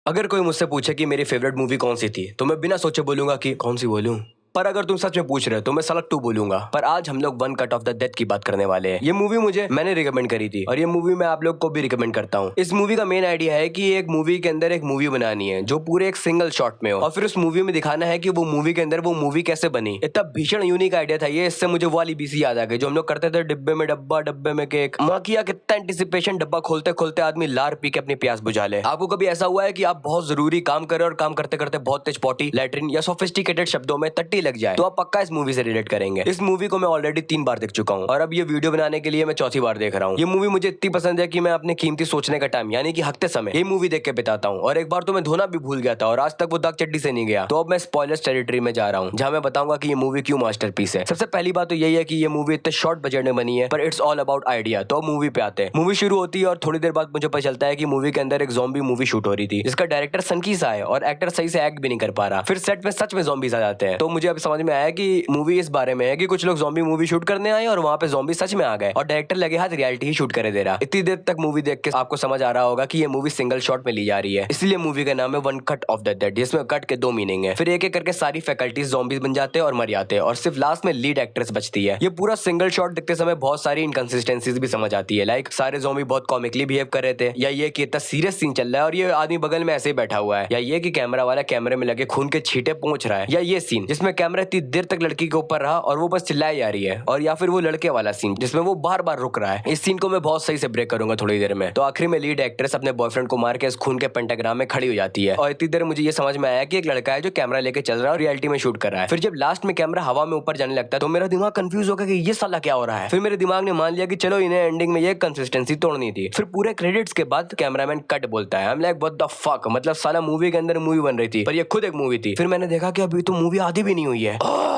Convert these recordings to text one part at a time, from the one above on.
अगर कोई मुझसे पूछे कि मेरी फेवरेट मूवी कौन सी थी तो मैं बिना सोचे बोलूंगा कि कौन सी बोलूं। पर अगर तुम सच में पूछ रहे हो तो मैं सलग 2 बोलूंगा। पर आज हम लोग one cut off the death की बात करने वाले हैं। ये मूवी मैंने रिकमेंड करी थी और ये मूवी मैं आप लोग को भी रिकमेंड करता हूँ। इस मूवी का मेन आइडिया है कि एक मूवी के अंदर एक मूवी बनानी है जो पूरे एक सिंगल शॉट में हो और फिर उस मूवी में दिखाना है कि वो मूवी के अंदर वो मूवी कैसे बनी। इतना भीषण यूनिक आइडिया था ये। इससे मुझे वो वाली बीसी याद आ गई जो हम लोग करते थे, डिब्बे में डब्बा डब्बे में केक। माँ किया कितना एंटिसिपेशन, डब्बा खोलते खोलते आदमी लार पी के अपनी प्यास बुझा ले। आपको कभी ऐसा हुआ है कि आप बहुत जरूरी काम करें और काम करते करते बहुत तेज पॉटी, लैट्रिन या सोफिस्टिकेटेड शब्दों में टट्टी लग जाए? तो आप पक्का इस मूवी से रिलेट करेंगे। इस मूवी को मैं ऑलरेडी 3 बार देख चुका हूँ और अब ये वीडियो बनाने के लिए मैं चौथी बार देख रहा हूँ। ये मूवी मुझे इतनी पसंद है कि मैं अपने कीमती सोचने का टाइम यानी कि हकते समय ये मूवी देख के बिताता हूँ। और एक बार तो मैं धोना भी भूल गया था और आज तक वो दाग चड्डी से नहीं गया। तो अब मैं स्पॉयलर्स टेरिटरी में जा रहा हूँ जहाँ मैं बताऊंगा कि ये मूवी क्यों मास्टरपीस है। सबसे पहली बात तो यही है कि ये मूवी इतने शॉर्ट बजट में बनी है, पर इट्स ऑल अबाउट आइडिया। तो मूवी पे आते हैं। मूवी शुरू होती है और थोड़ी देर बाद मुझे पता चलता है कि मूवी के अंदर एक ज़ॉम्बी मूवी शूट हो रही थी जिसका डायरेक्टर सनकीसा है और एक्टर सही से एक्ट भी नहीं कर पा रहा। फिर सेट में सच में ज़ॉम्बीज आ जाते हैं। तो मुझे अब समझ में आया कि मूवी इस बारे में है कि कुछ लोग ज़ॉम्बी मूवी शूट करने आए और वहां पे ज़ॉम्बी सच में आ गए और डायरेक्टर लगे हाथ रियलिटी ही शूट करे दे रहा। इतनी देर तक मूवी देख के आपको समझ आ रहा होगा कि ये मूवी सिंगल शॉट में ली जा रही है, इसलिए मूवी का नाम है one cut off the dead, जिसमें कट के 2 मीनिंग है। फिर एक एक करके सारी फैकल्टीज ज़ॉम्बीज बन जाते हैं और मर जाते हैं और सिर्फ लास्ट में लीड एक्ट्रेस बचती है। ये पूरा सिंगल शॉट देखते समय बहुत सारी इनकंसिस्टेंसीज भी समझ आती है। लाइक सारे ज़ॉम्बी बहुत कॉमिकली बिहेव कर रहे थे, या ये कि इतना सीरियस सीन चल रहा है और ये आदमी बगल में ऐसे ही बैठा हुआ है, या ये कि कैमरा वाला कैमरे में लगे खून के छींटे पहुंच रहा है, या ये सीन जिसमें कैमरा इतनी देर तक लड़की के ऊपर रहा और वो बस चिल्लाई जा रही है, और या फिर वो लड़के वाला सीन जिसमें वो बार बार रुक रहा है। इस सीन को मैं बहुत सही से ब्रेक करूंगा थोड़ी देर में। तो आखिर में लीड एक्ट्रेस अपने बॉयफ्रेंड को मार के इस खून के पेंटाग्राम में खड़ी हो जाती है और इतनी देर मुझे ये समझ में आया कि एक लड़का है जो कैमरा लेके चल रहा है और रियलिटी में शूट कर रहा है। फिर जब लास्ट में कैमरा हवा में ऊपर जाने लगता है तो मेरा दिमाग कंफ्यूज हो गया कि ये साला क्या हो रहा है। फिर मेरे दिमाग ने मान लिया कि चलो इन्हें एंडिंग में ये कंसिस्टेंसी तोड़नी थी। फिर पूरे क्रेडिट्स के बाद कैमरामैन कट बोलता है। I'm like, what the fuck? मतलब साला मूवी के अंदर मूवी बन रही थी पर ये खुद एक मूवी थी। फिर मैंने देखा कि अभी तो मूवी आधी भी नहीं हुई है।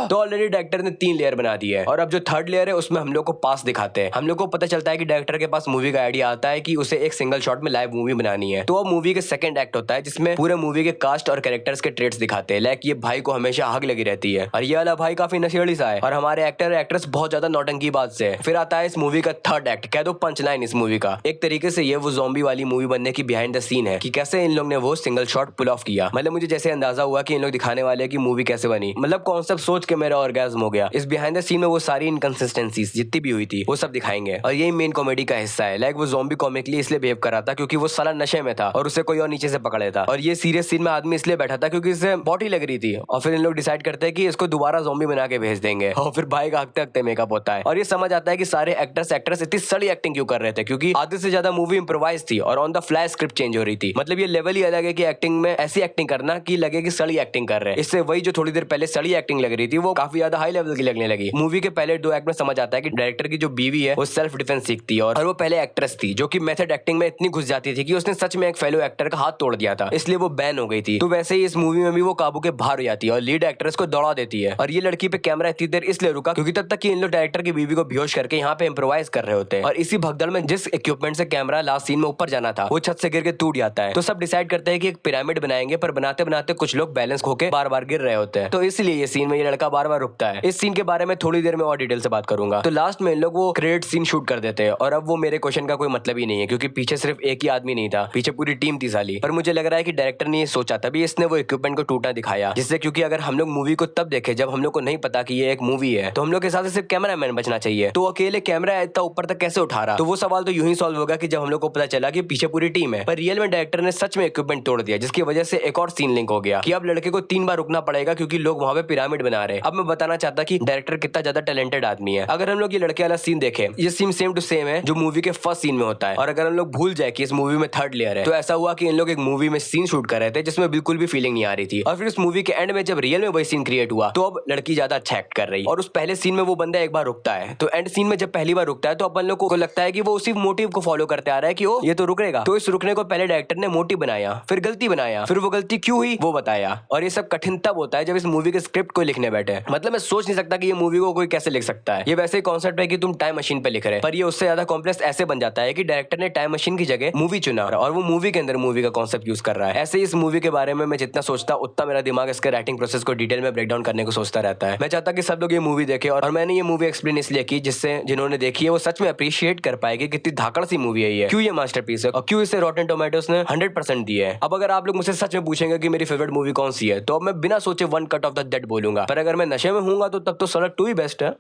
तो ऑलरेडी डायरेक्टर ने 3 लेयर बना दी है और अब जो थर्ड लेयर है उसमें हम लोग को पास दिखाते हैं। हम लोग को पता चलता है कि डायरेक्टर के पास मूवी का आइडिया आता है कि उसे एक सिंगल शॉट में लाइव मूवी बनानी है। तो अब मूवी के सेकंड एक्ट होता है जिसमें पूरे मूवी के कास्ट और कैरेक्टर्स के ट्रेड्स दिखाते हैं। लाइक ये भाई को हमेशा आग लगी रहती है और ये वाला भाई काफी नशेड़ी सा है और हमारे एक्टर एक्ट्रेस बहुत ज्यादा नौटंकीबाज से है। फिर आता है इस मूवी का थर्ड एक्ट, कह दो पंच लाइन इस मूवी का। एक तरीके से ये वो ज़ॉम्बी वाली मूवी बनने की बिहाइंड द सीन है कि कैसे इन लोग ने वो सिंगल शॉट पुल ऑफ किया। मतलब मुझे जैसे अंदाजा हुआ कि इन लोग दिखाने वाले की मूवी कैसे बनी। मतलब कॉन्सेप्ट सोच के मेरा ऑर्गेज्म हो गया। इस बिहाइंड द सीन में वो सारी इनकंसिस्टेंसीज जितनी भी हुई थी वो सब दिखाएंगे और यही मेन कॉमेडी का हिस्सा है। लाइक वो ज़ॉम्बी कॉमिकली इसलिए बिहेव कर रहा था क्योंकि वो साला नशे में था और उसे कोई और नीचे से पकड़ लेता, और ये सीरियस सीन में आदमी इसलिए बैठा था क्योंकि इसे बॉडी लग रही थी। और फिर इन लोग डिसाइड करते हैं कि इसको दोबारा ज़ॉम्बी बना के भेज देंगे और फिर भाई का हकते हकते मेकअप होता है और ये समझ आता है कि सारे एक्ट्रेस इतनी सड़ी एक्टिंग क्यों कर रहे थे, क्योंकि आधे से ज्यादा मूवी इम्प्रोवाइज थी और on the fly script change हो रही थी। मतलब ये लेवल ही अलग है कि एक्टिंग में ऐसी एक्टिंग करना कि लगे कि सड़ी एक्टिंग कर रहे हैं। इससे वही जो थोड़ी देर पहले सड़ी एक्टिंग लग रही थी वो काफी ज्यादा हाई लेवल की लगने लगी। मूवी के पहले 2 एक्ट में समझ आता है कि डायरेक्टर की जो बीवी है वो सेल्फ डिफेंस सीखती है और वो पहले एक्ट्रेस थी जो कि मेथड एक्टिंग में इतनी घुस जाती थी कि उसने सच में एक फेलो एक्टर का हाथ तोड़ दिया था, इसलिए वो बैन हो गई थी। तो वैसे ही इस मूवी में भी वो काबू के बाहर हो जाती है और लीड एक्ट्रेस को दौड़ा देती है। और ये लड़की पे कैमरा इतनी देर इसलिए रुका क्योंकि तब तक कि इन लोग डायरेक्टर की बीवी को बेहोश करके यहाँ पे इम्प्रोवाइज कर रहे होते हैं और इसी भगदड़ में जिस इक्विपमेंट से कैमरा लास्ट सीन में ऊपर जाना था वो छत से गिर के टूट जाता है। तो सब डिसाइड करते हैं कि एक पिरामिड बनाएंगे, पर बनाते बनाते कुछ लोग बैलेंस खो के बार बार गिर रहे होते हैं। तो इसलिए ये सीन में ये लड़का बार बार रुकता है। इस सीन के बारे में थोड़ी देर में और डिटेल से बात करूंगा। तो लास्ट में इन लोग वो क्रेडिट सीन शूट कर देते हैं और अब वो मेरे क्वेश्चन का कोई मतलब ही नहीं है क्योंकि पीछे सिर्फ एक ही आदमी नहीं था, पीछे पूरी टीम थी साली। पर मुझे लग रहा है कि डायरेक्टर ने ये सोचा तभी इसने वो इक्विपमेंट को टूटा दिखाया, जिससे क्योंकि अगर हम लोग मूवी को तब देखे जब हम लोग को नहीं पता कि ये एक मूवी है तो हम लोग के साथ सिर्फ कैमरामैन बचना चाहिए। तो अकेले कैमरा इतना ऊपर तक कैसे उठा रहा? तो वो सवाल तो यूं ही सॉल्व होगा कि जब हम लोग को पता चला कि पीछे पूरी टीम है। पर रियल में डायरेक्टर ने सच में इक्विपमेंट तोड़ दिया जिसकी वजह से एक और सीन लिंक हो गया कि अब लड़के को 3 बार रुकना पड़ेगा क्योंकि लोग वहां पे पिरामिड बना रहे हैं। अब मैं बताना चाहता कि डायरेक्टर कितना ज्यादा टैलेंटेड आदमी है। अगर हम लोग ये लड़के वाला सीन देखें, ये सीन सेम टू सेम है जो मूवी के फर्स्ट सीन में होता है। और अगर हम लोग भूल जाए कि इस मूवी में थर्ड लेयर है तो ऐसा हुआ कि इन लोग एक मूवी में सीन शूट कर रहे थे जिसमें बिल्कुल भी फीलिंग नहीं आ रही थी और फिर इस मूवी के एंड में जब रियल में वही सीन क्रिएट हुआ तो अब लड़की ज्यादा अच्छा एक्ट कर रही है। और उस पहले सीन में वो बंदा एक बार रुकता है तो एंड सीन में जब पहली बार रुकता है तो अपन लोग को लगता है कि वो उसी मोटिव को फॉलो करते आ रहा है कि ओ ये तो रुकेगा। तो इस रुकने को पहले डायरेक्टर ने मोटिव बनाया, फिर गलती बनाया, फिर वो गलती क्यों हुई वो बताया। और ये सब कठिन तब होता है जब इस मूवी के स्क्रिप्ट को लिखने बैठे है। मतलब मैं सोच नहीं सकता कि ये मूवी को कोई कैसे लिख सकता है। ये वैसे ही कॉन्सेप्ट है कि तुम टाइम मशीन पे लिख रहे हैं, पर ये उससे ज्यादा कॉम्प्लेक्स ऐसे बन जाता है कि डायरेक्टर ने टाइम मशीन की जगह मूवी चुना और वो मूवी के अंदर मूवी का कॉन्सेप्ट यूज कर रहा है। ऐसे ही इस मूवी के बारे में मैं जितना सोचता उतना मेरा दिमाग इसके राइटिंग प्रोसेस को डिटेल में ब्रेक डाउन करने को सोचता रहता है। मैं चाहता कि सब लोग ये मूवी देखें और मैंने ये मूवी एक्सप्लेन इसलिए की जिससे जिन्होंने देखी है वो सच में अप्रिशिएट कर पाए कि कितनी धाकड़ सी मूवी है ये, क्यों ये मास्टरपीस है और क्यों इसे रॉटेन टोमेटोस ने 100% दिया है। अब अगर आप लोग मुझसे सच में पूछेंगे कि मेरी फेवरेट मूवी कौन सी है तो अब मैं बिना सोचे one cut off the dead बोलूंगा, पर अगर मैं नशे में हूंगा तो तब तो सड़क 2 ही बेस्ट है।